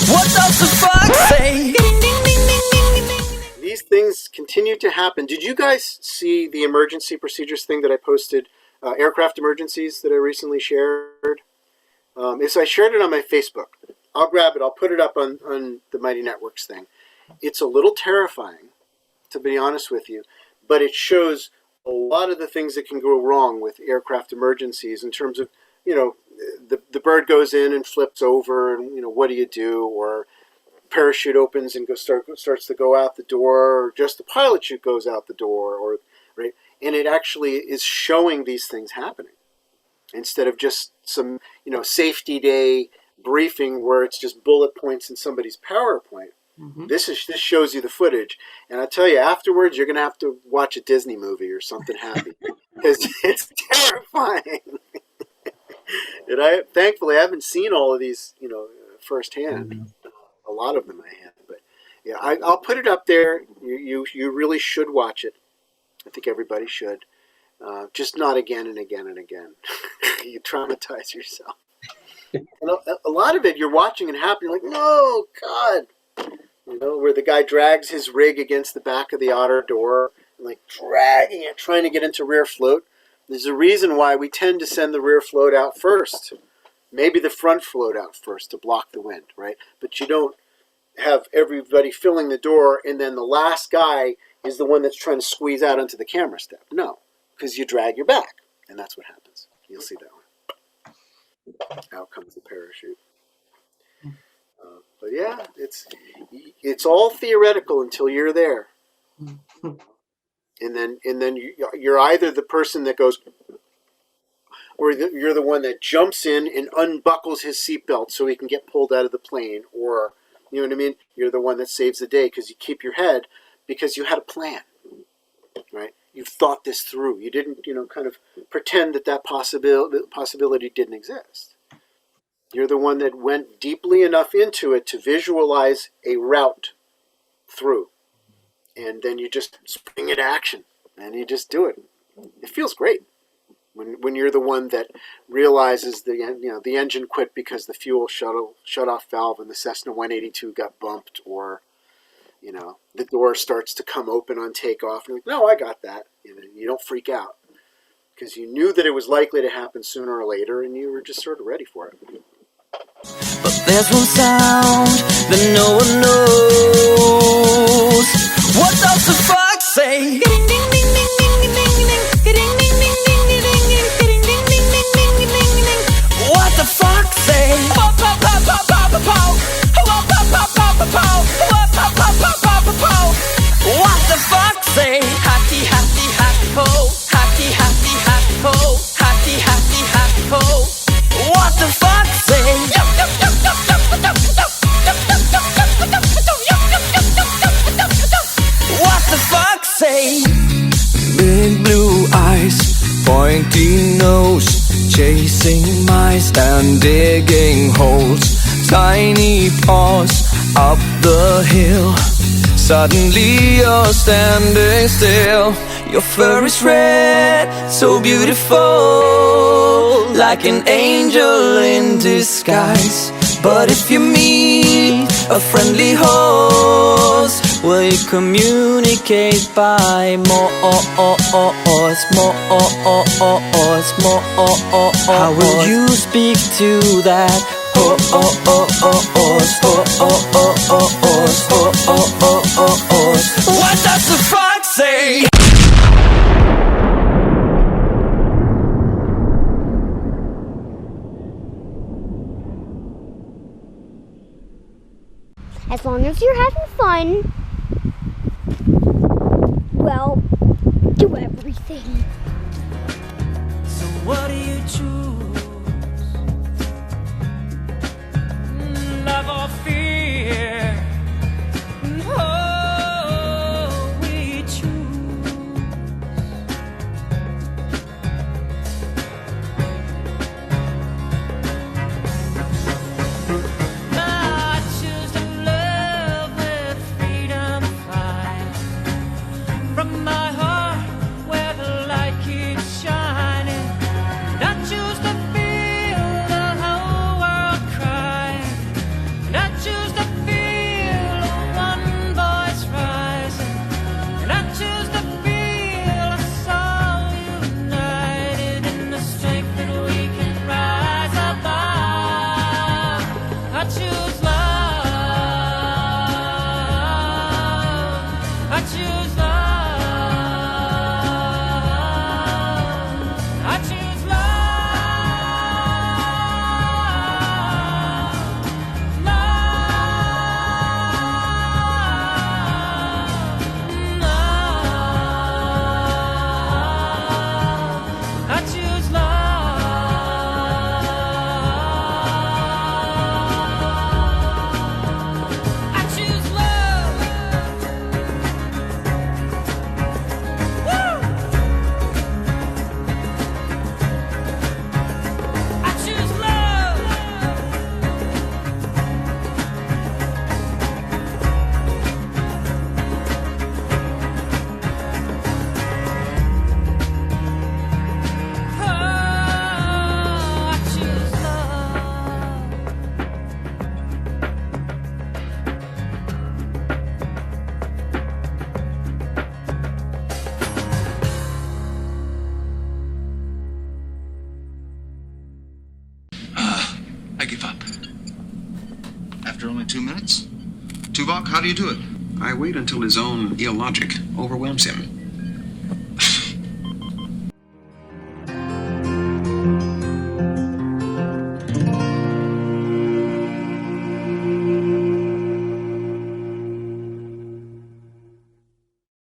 What does the fox say? These things continue to happen. Did you guys see the emergency procedures thing that I posted? Aircraft emergencies that I recently shared? I shared it on my Facebook. I'll grab it. I'll put it up on the Mighty Networks thing. It's a little terrifying, to be honest with you, but it shows a lot of the things that can go wrong with aircraft emergencies in terms of, the bird goes in and flips over, and what do you do? Or parachute opens and starts to go out the door, or just the pilot chute goes out the door, or right, and it actually is showing these things happening instead of just some safety day briefing where it's just bullet points in somebody's PowerPoint. Mm-hmm. This shows you the footage, and I tell you, afterwards you're going to have to watch a Disney movie or something happy because it's terrifying. And thankfully I haven't seen all of these firsthand. Mm-hmm. A lot of them I have, but yeah, I'll put it up there. You really should watch it. I think everybody should. Just not again and again and again. You traumatize yourself. And a lot of it you're watching and happen. You're like, no, God. Where the guy drags his rig against the back of the outer door, like dragging it, trying to get into rear float. There's a reason why we tend to send the rear float out first. Maybe the front float out first to block the wind, right? But you don't have everybody filling the door and then the last guy is the one that's trying to squeeze out onto the camera step. No, because you drag your back, and that's what happens. You'll see that one. Out comes the parachute. But yeah, it's all theoretical until you're there. And then you're either the person that goes, or you're the one that jumps in and unbuckles his seatbelt so he can get pulled out of the plane, or, you know what I mean? You're the one that saves the day because you keep your head because you had a plan, right? You've thought this through. You didn't, kind of pretend that possibility didn't exist. You're the one that went deeply enough into it to visualize a route through. And then you just spring into action and you just do it. It feels great. When you're the one that realizes the engine quit because the fuel shut off valve and the Cessna 182 got bumped, or the door starts to come open on takeoff, and you're like, no, I got that. You don't freak out because you knew that it was likely to happen sooner or later, and you were just sort of ready for it. But there's one sound that no one knows. What does the fox say? What the fox say? What the fox say? Happy, happy, happy ho. Happy, happy, happy ho. Happy, happy, happy ho. What the fox say? What the fox say? Big blue eyes, pointy nose, chasing mice and digging holes. Tiny paws up the hill. Suddenly you're standing still. Your fur is red, so beautiful, like an angel in disguise. But if you meet a friendly host, will you communicate by more? How will you speak to that? What does the fox say? As long as you're having fun, well, do everything. So what do you choose? Love or fear? Oh, we choose. I choose to love with freedom fly from my heart where the light keeps shining. I choose to choose love. I choose love. I choose love. Love. I choose love. I choose love. Woo! I choose love. Oh, I choose love. I give up. After only 2 minutes? Tuvok, how do you do it? I wait until his own illogic overwhelms him.